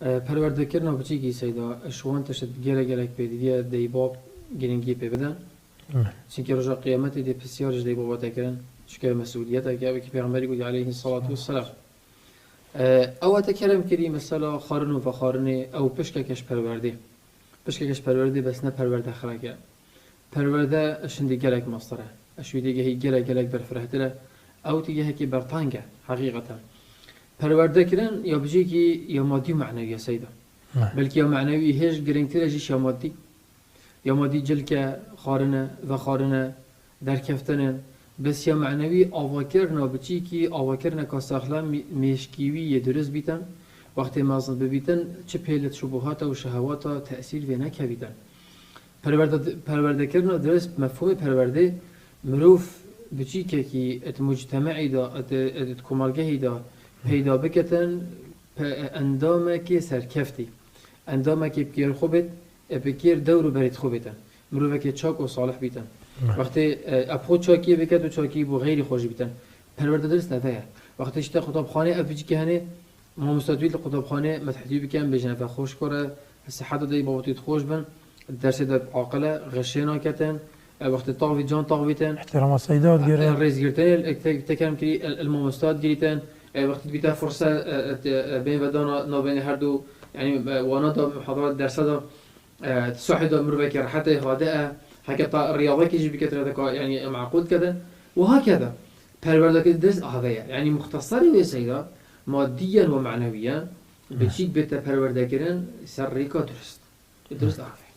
پرورده کردن بچی کی سیدا شوان تشت گره گره پیدیه دیباب گرینگی پی بدن چونکه رجا قیامت دی بسیارش دیباب تکرن چونکه مسئولیت که به پیغمبری گوید علیه الصلاة والسلام او تکرم کردی مثلا خارن و خارن او پشکش پرورده پشکش پرورده بس نه پرورده خراکه پرورده اشندی گرک مصدره اشویدی گهی گرک برفرهتره او تیگه کی برطانگه حقیقتا پرورده کردن یا بچی کی یا مادی و معنوی سیدا بلکه یا معنوی هیچ گرینگتر ازش یا مادی جل که خارنه و خارنه در کفتنن بس یا معنوی آواکرنا بچی کی آواکرنا کاساخلا میشکیوی درست بیتن وقتی مازن ببیتن چه پیلت شبهات و شهوات تأثیر و نکبیتن پرورده کردن درست مفهوم پرورده مروف بچی که کی ات مجتمعی دا ات کمالگهی دا پیدا بکتن اندام که سرکفتی اندام که بکیر خوبت بکیر دور برید خوبتن مروفه که چاک و صالح بیتن وقتی ابخود چاکی بکت و چاکی بو غیری خوش بیتن پرورده درست نفیه وقتی اشتا خطابخانه افجی که هنه ما مستطویل خطابخانه متحدی بکن بجنه و خوش کره صحت دی باوتید خوش بن درس دا عاقله غشینا کتن وقتی طاوی جان طاویتن احترام سیدات گیره رئیس گرتن تکرم کری المستاد گریتن وقتی بیتا فرصه بین ودان نابین هر دو يعني وانا محاضرات درس دا صحة مروة كراحته هادئة حكى الرياضة كيجي بكثرة يعني معقود كذا وهكذا پرورده که درس آهویه يعني مختصری و سیدا ماديا و معنويا بتشيك بيتا پرورده کردن سر ریکا درست آهویه